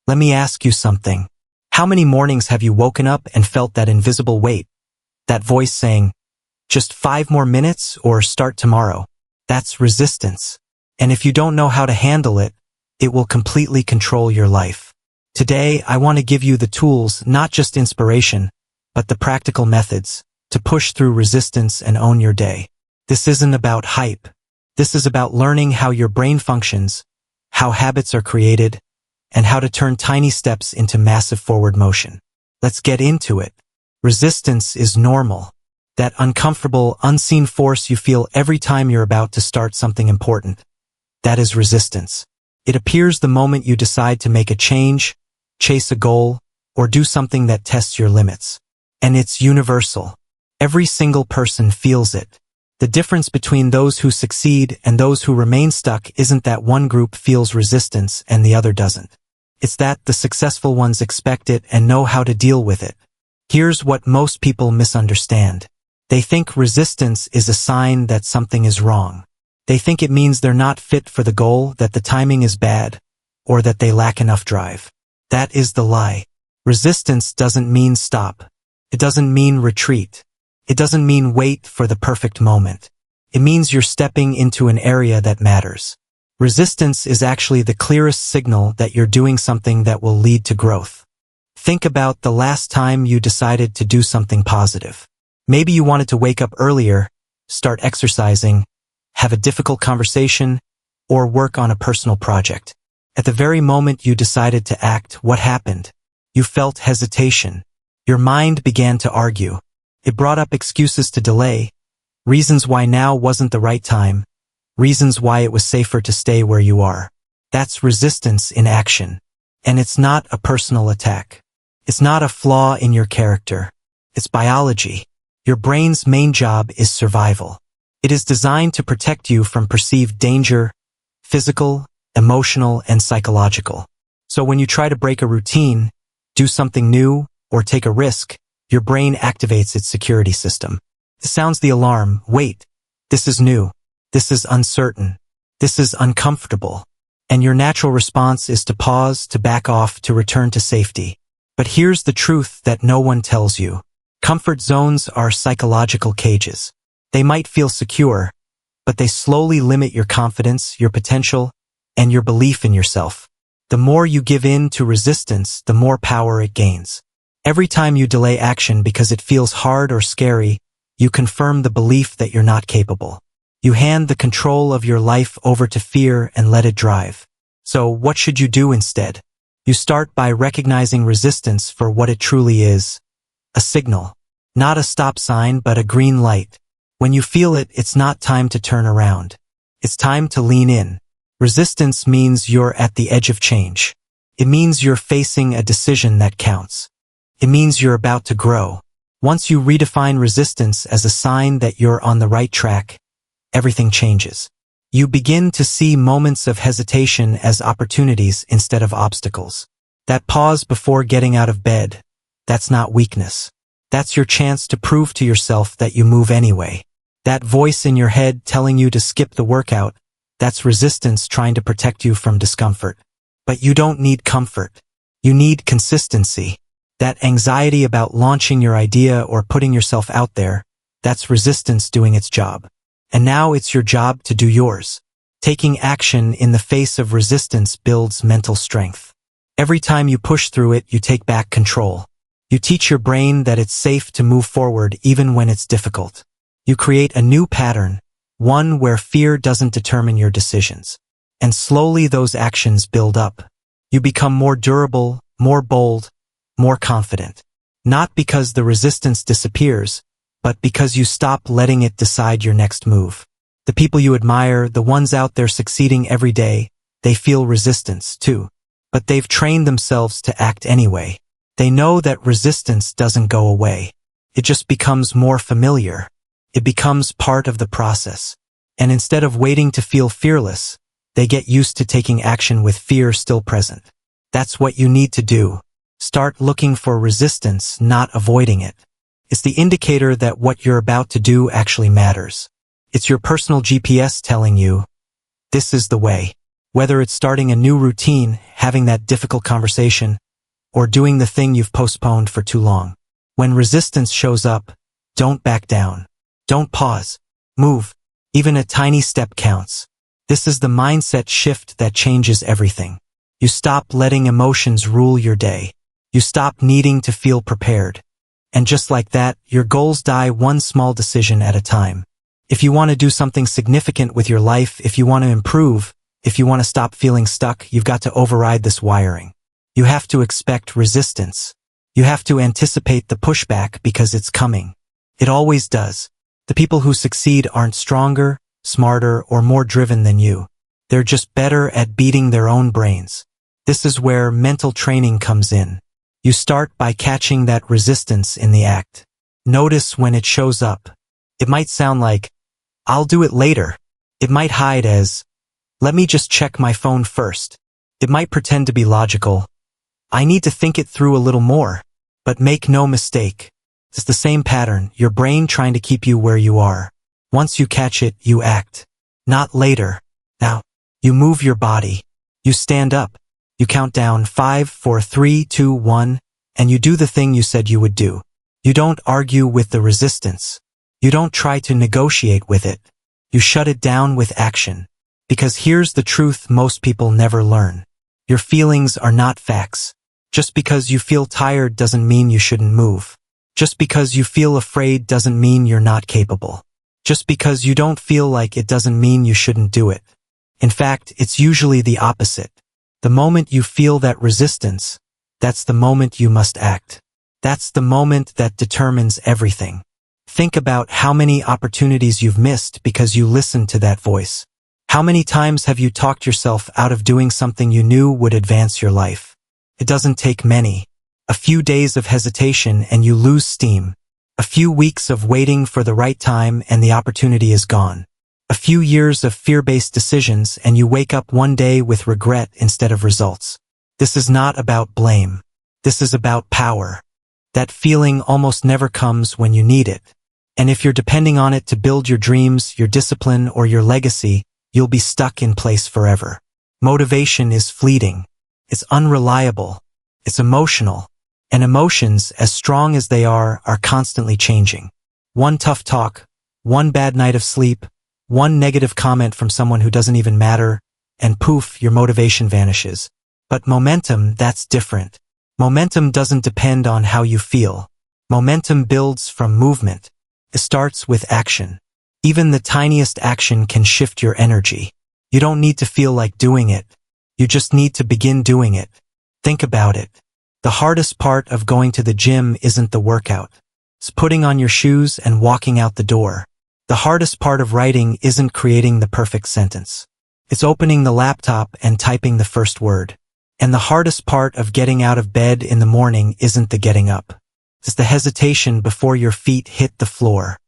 Let me ask you something. How many mornings have you woken up and felt that invisible weight? That voice saying, just 5 more minutes or start tomorrow. That's resistance. And if you don't know how to handle it, it will completely control your life. Today, I want to give you the tools, not just inspiration, but the practical methods to push through resistance and own your day. This isn't about hype. This is about learning how your brain functions, how habits are created, and how to turn tiny steps into massive forward motion. Let's get into it. Resistance is normal. That uncomfortable, unseen force you feel every time you're about to start something important. That is resistance. It appears the moment you decide to make a change, chase a goal, or do something that tests your limits. And it's universal. Every single person feels it. The difference between those who succeed and those who remain stuck isn't that one group feels resistance and the other doesn't. It's that the successful ones expect it and know how to deal with it. Here's what most people misunderstand. They think resistance is a sign that something is wrong. They think it means they're not fit for the goal, that the timing is bad, or that they lack enough drive. That is the lie. Resistance doesn't mean stop. It doesn't mean retreat. It doesn't mean wait for the perfect moment. It means you're stepping into an area that matters. Resistance is actually the clearest signal that you're doing something that will lead to growth. Think about the last time you decided to do something positive. Maybe you wanted to wake up earlier, start exercising, have a difficult conversation, or work on a personal project. At the very moment you decided to act, what happened? You felt hesitation. Your mind began to argue. It brought up excuses to delay, reasons why now wasn't the right time, reasons why it was safer to stay where you are. That's resistance in action. And it's not a personal attack. It's not a flaw in your character. It's biology. Your brain's main job is survival. It is designed to protect you from perceived danger, physical, emotional, and psychological. So when you try to break a routine, do something new, or take a risk, your brain activates its security system. It sounds the alarm. Wait, this is new. This is uncertain. This is uncomfortable. And your natural response is to pause, to back off, to return to safety. But here's the truth that no one tells you. Comfort zones are psychological cages. They might feel secure, but they slowly limit your confidence, your potential, and your belief in yourself. The more you give in to resistance, the more power it gains. Every time you delay action because it feels hard or scary, you confirm the belief that you're not capable. You hand the control of your life over to fear and let it drive. So what should you do instead? You start by recognizing resistance for what it truly is. A signal. Not a stop sign, but a green light. When you feel it, it's not time to turn around. It's time to lean in. Resistance means you're at the edge of change. It means you're facing a decision that counts. It means you're about to grow. Once you redefine resistance as a sign that you're on the right track, everything changes. You begin to see moments of hesitation as opportunities instead of obstacles. That pause before getting out of bed, that's not weakness. That's your chance to prove to yourself that you move anyway. That voice in your head telling you to skip the workout, that's resistance trying to protect you from discomfort. But you don't need comfort. You need consistency. That anxiety about launching your idea or putting yourself out there, that's resistance doing its job. And now it's your job to do yours. Taking action in the face of resistance builds mental strength. Every time you push through it, you take back control. You teach your brain that it's safe to move forward even when it's difficult. You create a new pattern, one where fear doesn't determine your decisions. And slowly those actions build up. You become more durable, more bold, more confident. Not because the resistance disappears, but because you stop letting it decide your next move. The people you admire, the ones out there succeeding every day, they feel resistance too. But they've trained themselves to act anyway. They know that resistance doesn't go away. It just becomes more familiar. It becomes part of the process. And instead of waiting to feel fearless, they get used to taking action with fear still present. That's what you need to do. Start looking for resistance, not avoiding it. It's the indicator that what you're about to do actually matters. It's your personal GPS telling you, this is the way. Whether it's starting a new routine, having that difficult conversation, or doing the thing you've postponed for too long. When resistance shows up, don't back down. Don't pause. Move. Even a tiny step counts. This is the mindset shift that changes everything. You stop letting emotions rule your day. You stop needing to feel prepared. And just like that, your goals die one small decision at a time. If you want to do something significant with your life, if you want to improve, if you want to stop feeling stuck, you've got to override this wiring. You have to expect resistance. You have to anticipate the pushback because it's coming. It always does. The people who succeed aren't stronger, smarter, or more driven than you. They're just better at beating their own brains. This is where mental training comes in. You start by catching that resistance in the act. Notice when it shows up. It might sound like, "I'll do it later." It might hide as, "Let me just check my phone first." It might pretend to be logical. "I need to think it through a little more." But make no mistake. It's the same pattern, your brain trying to keep you where you are. Once you catch it, you act. Not later. Now, you move your body. You stand up. You count down 5, 4, 3, 2, 1, and you do the thing you said you would do. You don't argue with the resistance. You don't try to negotiate with it. You shut it down with action. Because here's the truth most people never learn. Your feelings are not facts. Just because you feel tired doesn't mean you shouldn't move. Just because you feel afraid doesn't mean you're not capable. Just because you don't feel like it doesn't mean you shouldn't do it. In fact, it's usually the opposite. The moment you feel that resistance, that's the moment you must act. That's the moment that determines everything. Think about how many opportunities you've missed because you listened to that voice. How many times have you talked yourself out of doing something you knew would advance your life? It doesn't take many. A few days of hesitation and you lose steam. A few weeks of waiting for the right time and the opportunity is gone. A few years of fear-based decisions and you wake up one day with regret instead of results. This is not about blame. This is about power. That feeling almost never comes when you need it. And if you're depending on it to build your dreams, your discipline, or your legacy, you'll be stuck in place forever. Motivation is fleeting. It's unreliable. It's emotional. And emotions, as strong as they are constantly changing. One tough talk, one bad night of sleep, one negative comment from someone who doesn't even matter, and poof, your motivation vanishes. But momentum, that's different. Momentum doesn't depend on how you feel. Momentum builds from movement. It starts with action. Even the tiniest action can shift your energy. You don't need to feel like doing it. You just need to begin doing it. Think about it. The hardest part of going to the gym isn't the workout. It's putting on your shoes and walking out the door. The hardest part of writing isn't creating the perfect sentence. It's opening the laptop and typing the first word. And the hardest part of getting out of bed in the morning isn't the getting up. It's the hesitation before your feet hit the floor.